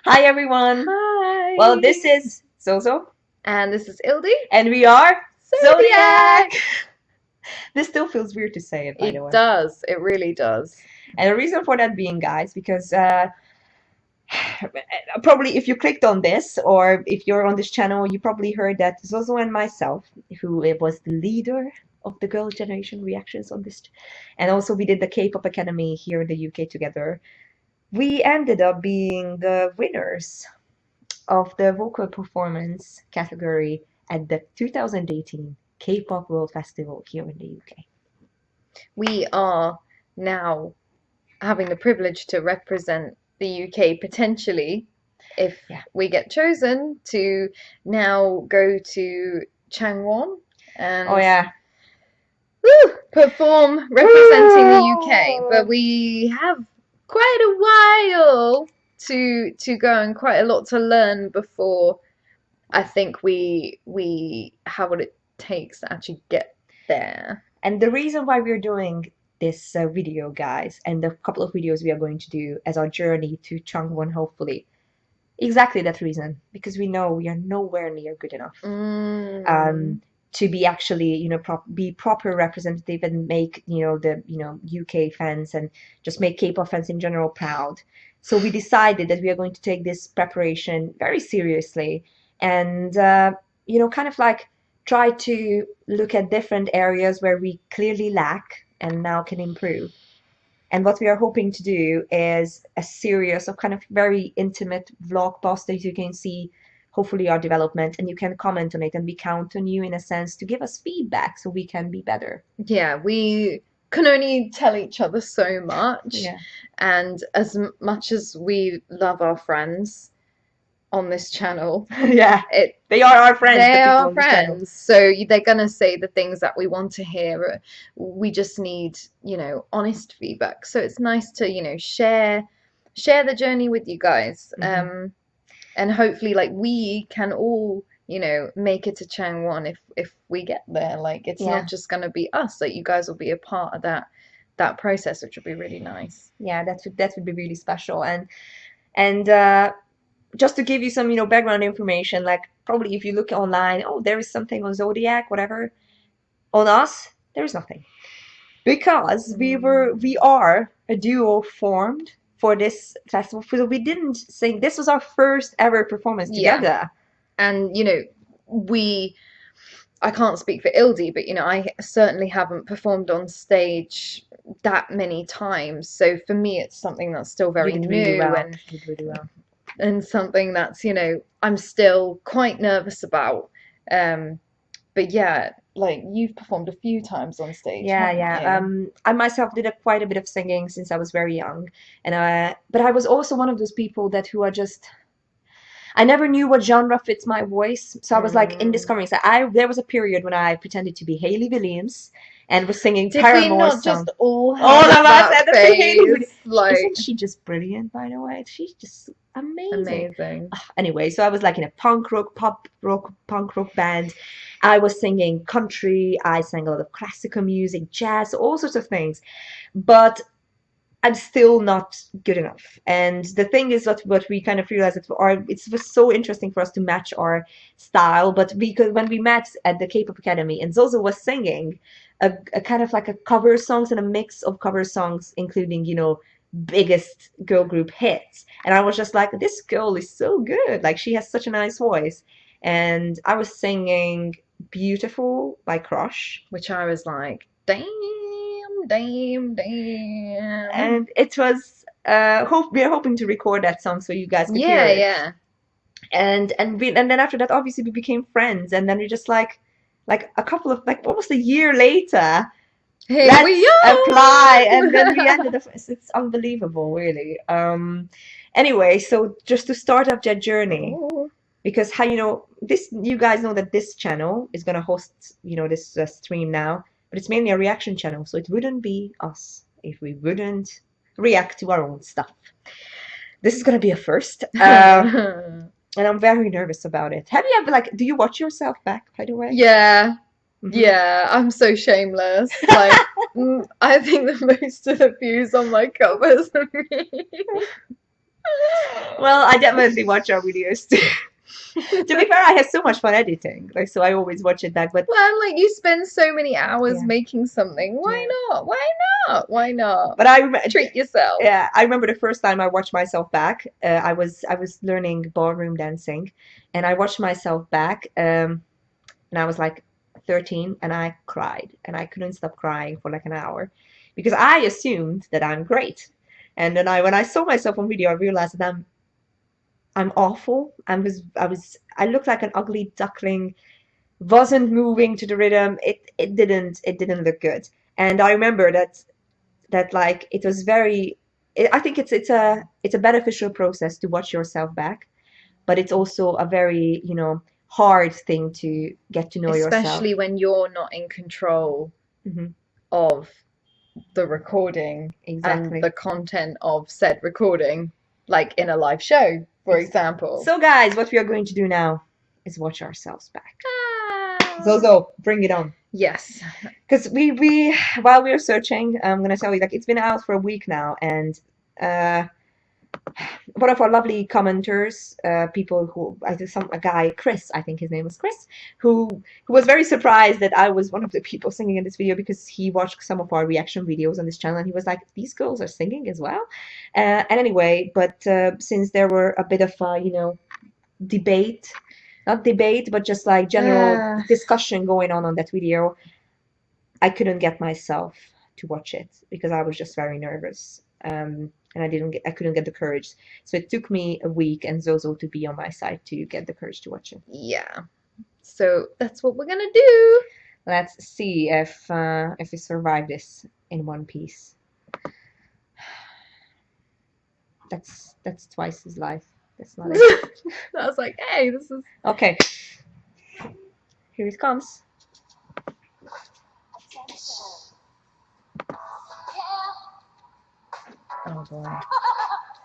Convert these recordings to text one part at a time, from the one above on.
Hi everyone. Hi. Well, this is Zozo, And this is Ildi. and we are Zodiac. Zodiac. This still feels weird to say it, by the It way. does. It really does. And the reason for that being, guys, because probably if you clicked on this or if you're on this channel, you probably heard that Zozo and myself, who was the leader of the Girl Generation reactions on this, and also we did the K-pop Academy here in the UK together. We ended up being the winners of the vocal performance category at the 2018 K-pop World Festival here in the UK. We are now having the privilege to represent the UK potentially if Yeah. we get chosen to now go to Changwon and Oh yeah. perform representing the UK. But we have quite a while to go and quite a lot to learn before I think we have what it takes to actually get there. And the reason why we're doing this video, guys, and the couple of videos we are going to do as our journey to Changwon, hopefully, exactly that reason, because we know we are nowhere near good enough to be actually, be proper representative and make, the, UK fans and just make K-pop fans in general proud. So we decided that we are going to take this preparation very seriously and, kind of like try to look at different areas where we clearly lack and now can improve. And what we are hoping to do is a series of kind of very intimate vlog posts that you can see, hopefully, our development, and you can comment on it. And we count on you, in a sense, to give us feedback so we can be better. Yeah, we can only tell each other so much. Yeah. And as much as we love our friends on this channel, Yeah. They are our friends, the they people are on this channel. friends. So they're gonna say the things that we want to hear. We just need, honest feedback. So it's nice to, share the journey with you guys. And hopefully like we can all make it to Changwon if we get there. Like it's Yeah. not just gonna be us, like you guys will be a part of that process, which would be really nice. Yeah, that would be really special. And just to give you some, background information, like probably if you look online, oh, there is something on Zodiac, whatever. On us, there is nothing. Because we are a duo formed for this festival. So we didn't sing. This was our first ever performance together. And I can't speak for Ildi, but I certainly haven't performed on stage that many times. So for me, it's something that's still very You did new really well. and You did really well. and something that's I'm still quite nervous about. But yeah, like you've performed a few times on stage. Yeah, haven't yeah. you? I myself did quite a bit of singing since I was very young, and but I was also one of those people that who are just. I never knew what genre fits my voice, so I was like indiscovering. So there was a period when I pretended to be Hayley Williams and was singing Did we Paramore not songs. just all All have of us that had the Hayley Williams. phase? Like, Isn't she just brilliant, by the way? She's just amazing. amazing. Anyway, so I was like in a punk rock, pop rock, punk rock band. I was singing country. I sang a lot of classical music, jazz, all sorts of things. But I'm still not good enough. And the thing is that what we kind of realized that it was so interesting for us to match our style. But because when we met at the K-pop Academy and Zozo was singing a kind of like a cover songs and a mix of cover songs, including, biggest girl group hits. And I was just like, this girl is so good. Like she has such a nice voice. And I was singing Beautiful by Crush. Which I was like, damn, damn, damn. And it was we are hoping to record that song so you guys could hear it. Yeah. And then after that, obviously we became friends, and then we just like a couple of like almost a year later, Here let's we are. apply, and then we ended up. It's unbelievable, really. Anyway, so just to start up that journey, because how this, you guys know that this channel is gonna host this stream now, but it's mainly a reaction channel, so it wouldn't be us if we wouldn't react to our own stuff. This is gonna be a first, and I'm very nervous about it. Have you ever do you watch yourself back, by the way? Yeah. Yeah, I'm so shameless. Like, I think the most of the views on my covers are me. Well, I definitely watch our videos too. To be fair, I have so much fun editing, like so I always watch it back. But Well, like you spend so many hours yeah, making something. Why yeah. not? Why not? Why not? But Treat yourself. yeah, I remember the first time I watched myself back. I was learning ballroom dancing, and I watched myself back. And I was like 13, and I cried, and I couldn't stop crying for like an hour, because I assumed that I'm great. And then when I saw myself on video, I realized that I'm awful. I looked like an ugly duckling, wasn't moving to the rhythm. It didn't look good. And I remember that like it was very. I think it's a beneficial process to watch yourself back, but it's also a very hard thing to get to know yourself. Especially when you're not in control Hmm. of the recording and Exactly. the content of said recording, like in a live show, for example. So, guys, what we are going to do now is watch ourselves back. Ah. Zozo, bring it on. Yes. Because we while we were searching, I'm gonna tell you, like, it's been out for a week now, and uh, one of our lovely commenters, people who I think a guy, Chris, I think his name was Chris, who was very surprised that I was one of the people singing in this video, because he watched some of our reaction videos on this channel, and he was like, these girls are singing as well. And anyway, but since there were a bit of debate, not debate, but just like general Ah. discussion going on that video, I couldn't get myself to watch it because I was just very nervous. And I couldn't get the courage. So it took me a week and Zozo to be on my side to get the courage to watch it. Yeah. So that's what we're gonna do. Let's see if we survive this in one piece. That's twice his life. That's not it. I was like, hey, this is. Okay, here it comes. Oh boy.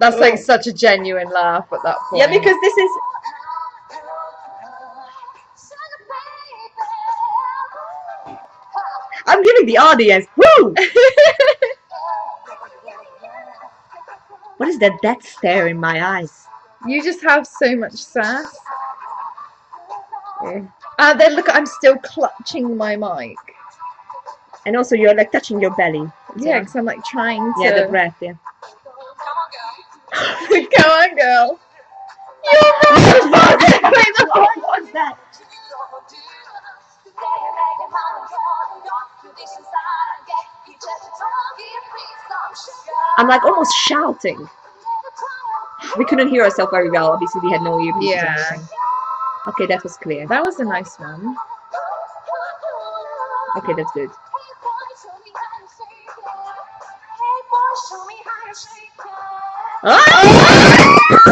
That's like Oh. such a genuine laugh at that point. Yeah, because this is. I'm giving the audience. Woo! What is that death stare in my eyes? You just have so much sass. Yeah. Then look, I'm still clutching my mic. And also, you're like touching your belly. Yeah, because I'm like trying to. Yeah, the breath. Yeah. Come on, girl. You're right. Wait, the fuck was that? I'm like almost shouting. We couldn't hear ourselves very well. Obviously, we had no earpieces or Yeah. anything. Okay, that was clear. That was a nice one. Okay, that's good. Ah!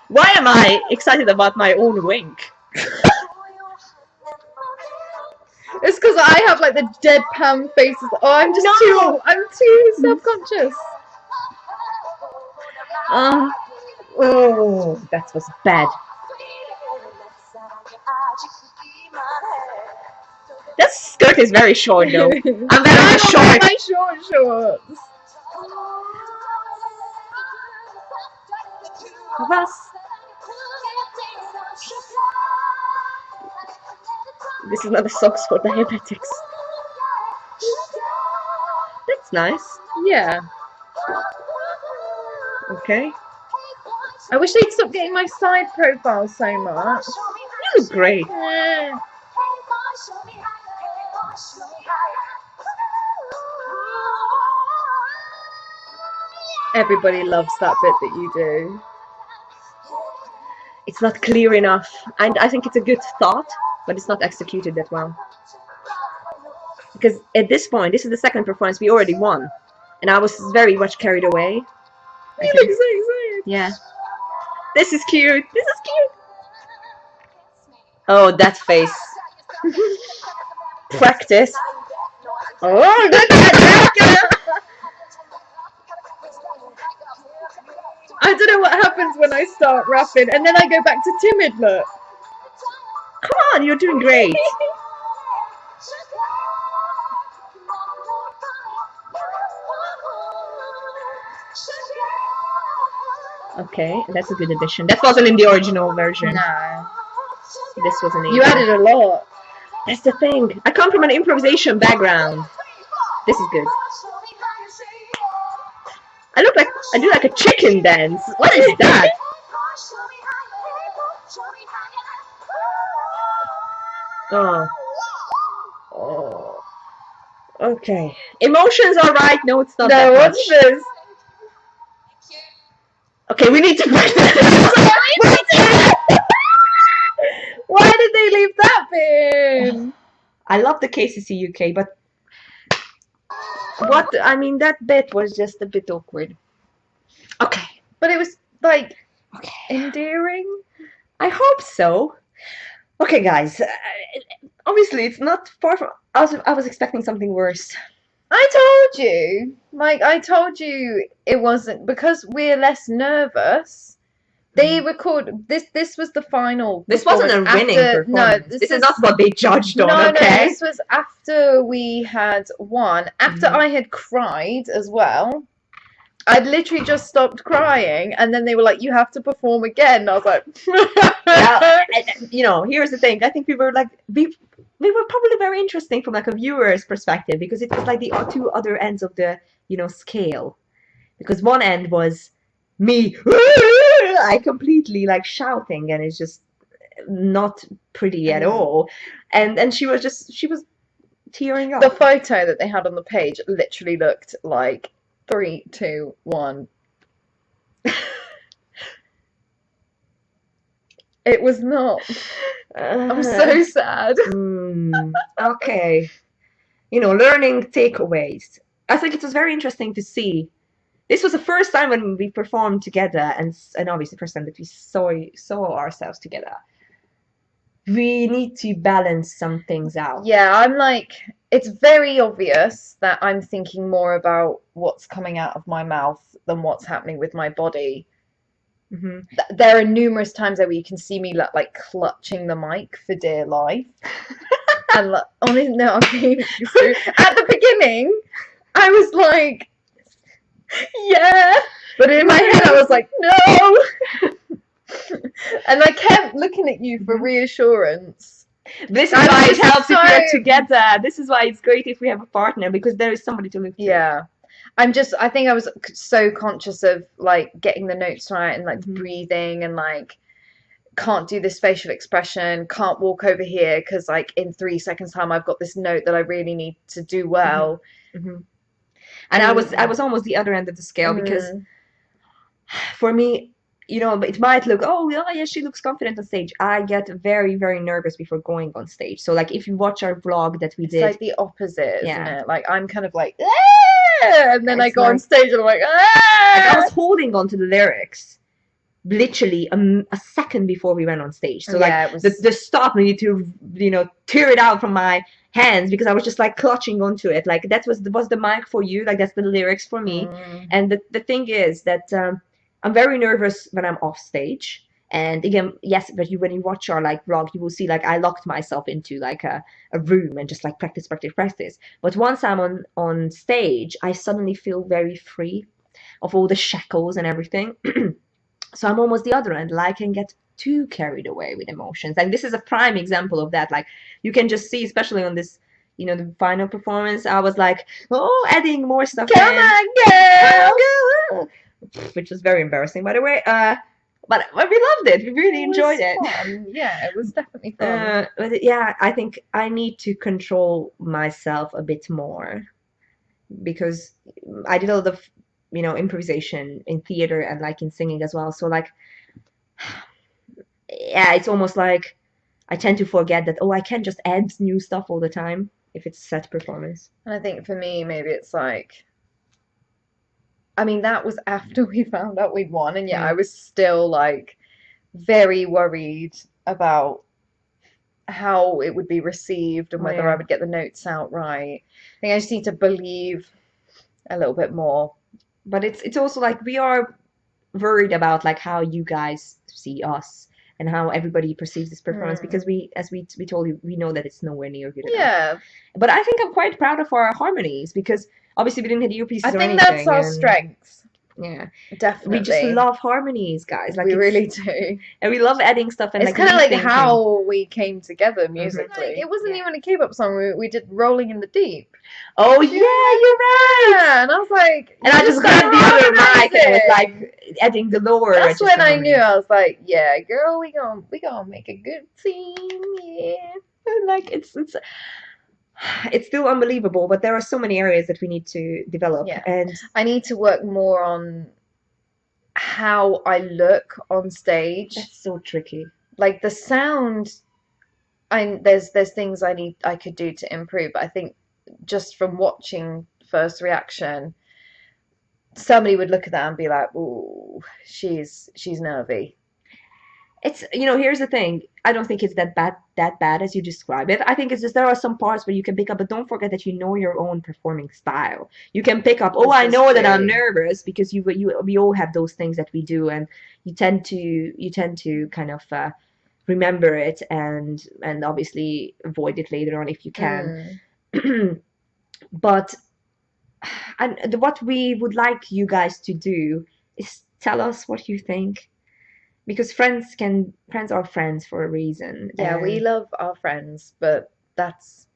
Why am I excited about my own wink? It's because I have like the deadpan faces. Oh, I'm too self-conscious. Oh, that was bad. That skirt is very short, though. I'm wearing I a don't short. like my shorts. Russ. This is not a socks for diabetics. That's nice. Yeah. Okay. I wish they'd stop getting my side profile so much. You look great. Everybody loves that bit that you do. It's not clear enough. And I think it's a good thought, but it's not executed that well. Because at this point, this is the second performance, we already won. And I was very much carried away. You look so excited. Yeah. This is cute. This is cute. Oh, that face. Practice. Oh, look at that. I don't know what happens when I start rapping and then I go back to timid look. Come on, you're doing great. Okay, that's a good addition. That wasn't in the original version. No. This was You amazing. added a lot. That's the thing. I come from an improvisation background. This is good. I do like a chicken dance. What is that? Oh. Oh. Okay. Emotions are right. No, it's not No, that much. what's this? Okay, we need to Why did they leave that bit in? I love the KCC UK, but what I mean that bit was just a bit awkward. Okay. But it was like Okay. endearing. I hope so. Okay, guys. Obviously, it's not far from. I was expecting something worse. I told you. Like I told you it wasn't because we're less nervous. They record this was the final This wasn't a performance winning after no, performance. This is not what they judged on, no, okay? this was after we had won. After I had cried as well. I'd literally just stopped crying, and then they were like, "You have to perform again." And I was like, Yeah, you know, here's the thing. I think we were like we were probably very interesting from like a viewer's perspective because it was like the two other ends of the scale. Because one end was me, I completely like shouting, and it's just not pretty at all. And she was tearing The up. photo that they had on the page literally looked like 3, 2, 1. It was not. I'm so sad. Okay. You know, learning takeaways. I think it was very interesting to see. This was the first time when we performed together, and obviously the first time that we saw ourselves together. We need to balance some things out. Yeah, I'm like, it's very obvious that I'm thinking more about what's coming out of my mouth than what's happening with my body. There are numerous times where you can see me like clutching the mic for dear life. And like, honestly, no, I'm being true. At the beginning, I was like, yeah, but in my head, I was like, no. And I kept looking at you for reassurance. This is why it helps if we are together. This is why it's great if we have a partner because there is somebody to look to. Yeah. I think I was so conscious of like getting the notes right and like breathing and like can't do this facial expression, can't walk over here because like in 3 seconds time I've got this note that I really need to do well. And I was almost the other end of the scale because for me, you know, it might look, oh yeah, she looks confident on stage. I get very, very nervous before going on stage. So like if you watch our vlog that we did, it's like the opposite, isn't it? Like I'm kind of like, and then I go on stage and I'm like, I was holding on to the lyrics literally a second before we went on stage. So like the stop needed to, you know, tear it out from my hands because I was just like clutching onto it. Like that was the mic for you. Like that's the lyrics for me. And the thing is that I'm very nervous when I'm off stage. And again, yes, but when you watch our like vlog, you will see like I locked myself into like a room and just like practice. But once I'm on stage, I suddenly feel very free of all the shackles and everything. So I'm almost the other end. Like I can get too carried away with emotions. And this is a prime example of that. Like you can just see, especially on this, you know, the final performance, I was like, oh, adding more stuff. Come on, girl! Which was very embarrassing, by the way. But we loved it. We really enjoyed it. Fun. Yeah, it was definitely fun. But yeah, I think I need to control myself a bit more because I did a lot of, you know, improvisation in theater and like in singing as well. So like, yeah, it's almost like I tend to forget that, oh, I can't just add new stuff all the time if it's set performance. And I think for me, maybe it's like, I mean, that was after we found out we'd won, and yeah, I was still like very worried about how it would be received and whether I would get the notes out right. I think I just need to believe a little bit more. But it's also like we are worried about like how you guys see us and how everybody perceives this performance because we, as we told you, we know that it's nowhere near good enough. Yeah. But I think I'm quite proud of our harmonies because obviously we didn't hit earpieces I or think anything. that's our strength. Yeah. We just Definitely. love harmonies, guys. Like We it's really do. and we love adding stuff and It's like kind of like rethinking. how we came together Hmm. musically. It wasn't Yeah. even a K-pop song. We did "Rolling in the Deep." Oh Do you yeah, remember you're right. that? And I was like, And you I just just started grabbed the other mic and I was harmonizing. like adding the lower That's when register I knew. harmonies. I was like, yeah, girl, we gonna make a good team. Yeah. And like it's still unbelievable, but there are so many areas that we need to develop. Yeah. And I need to work more on how I look on stage. that's so tricky. Like the sound, there's things I could do to improve. But I think just from watching First Reaction, somebody would look at that and be like, "Ooh, she's nervy." It's here's the thing. I don't think it's that bad as you describe it. I think it's just there are some parts where you can pick up, but don't forget that you know your own performing style. You can pick up, oh, This I is know that I'm true. nervous because we all have those things that we do, and you tend to kind of remember it and obviously avoid it later on if you can. Mm. But and what we would like you guys to do is tell us what you think because friends are friends for a reason. Yeah, we love our friends, but that's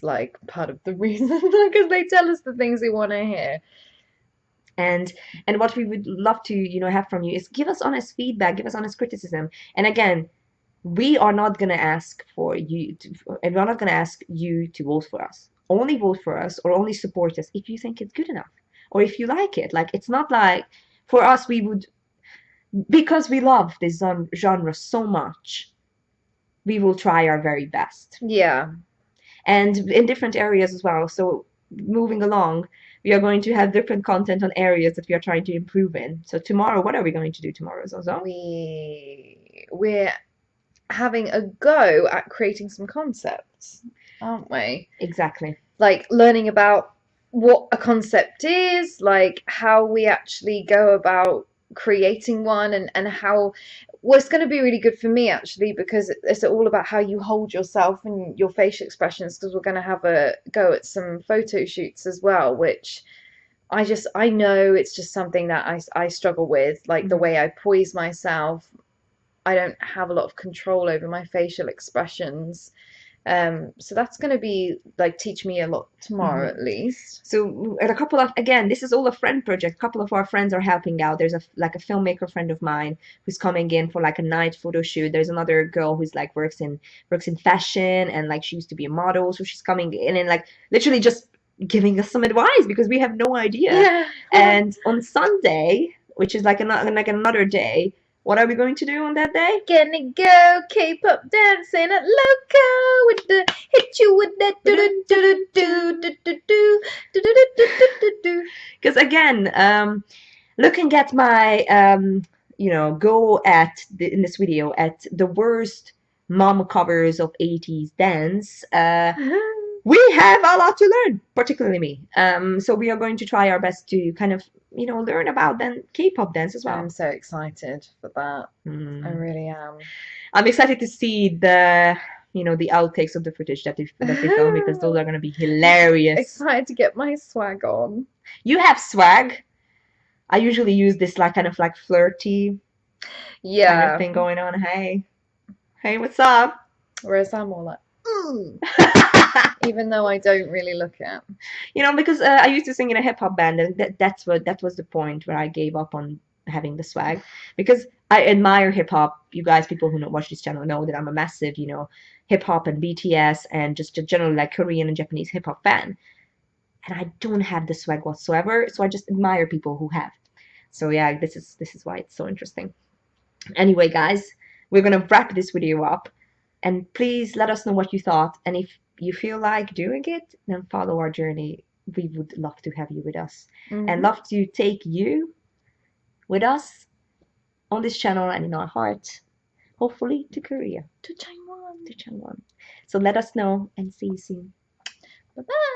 like part of the reason because they tell us the things we want to hear. and and what we would love to have from you is give us honest feedback, give us honest criticism. And again, we are not going to ask for you to, and we're not going to ask you to vote for us. Only vote for us or only support us if you think it's good enough or if you like it. Like it's not like for us we would, because we love this genre so much, we will try our very best Yeah, and in different areas as well. So moving along, we are going to have different content on areas that we are trying to improve in. So tomorrow, what are we going to do tomorrow, Zozo? we're having a go at creating some concepts, aren't we? Exactly. Like learning about what a concept is, like how we actually go about creating one, and how well, it's going to be really good for me actually because it's all about how you hold yourself and your facial expressions because we're going to have a go at some photo shoots as well, which I know it's just something that I struggle with, like the Mm-hmm. way I poise myself. I don't have a lot of control over my facial expressions. So that's going to be like teach me a lot tomorrow Mm-hmm. at least. So, and a couple of, again, this is all a friend project. A couple of our friends are helping out. There's a filmmaker friend of mine who's coming in for like a night photo shoot. There's another girl who's like works in fashion and like she used to be a model, so she's coming in and like literally just giving us some advice because we have no idea. Yeah. And on Sunday, which is like another day, what are we going to do on that day? Gonna go K-pop dancing at loco with the hit you with that do do do do do do do do do do do do do. Because again, looking at my go in this video at the worst mom covers of 80s dance, we have a lot to learn, particularly me. So we are going to try our best to kind of learn about then K-pop dance as I'm well. so excited for that. I really am. I'm excited to see the outtakes of the footage that they film because those are going to be hilarious. Excited to get my swag on. You have swag. I usually use this like kind of like flirty kind of Yeah. thing going on. Hey, what's up? Whereas I'm all like, even though I don't really look it. Because I used to sing in a hip hop band, and that was the point where I gave up on having the swag because I admire hip hop. You guys, people who watch this channel know that I'm a massive, hip hop and BTS and just a general like Korean and Japanese hip hop fan, and I don't have the swag whatsoever. So I just admire people who have. So yeah, this is why it's so interesting. Anyway, guys, we're gonna wrap this video up. And please let us know what you thought. And if you feel like doing it, then follow our journey. We would love to have you with us and Mm-hmm. love to take you with us on this channel and in our heart, hopefully to Korea, To Changwon. to Changwon. So let us know and see you soon. Bye bye.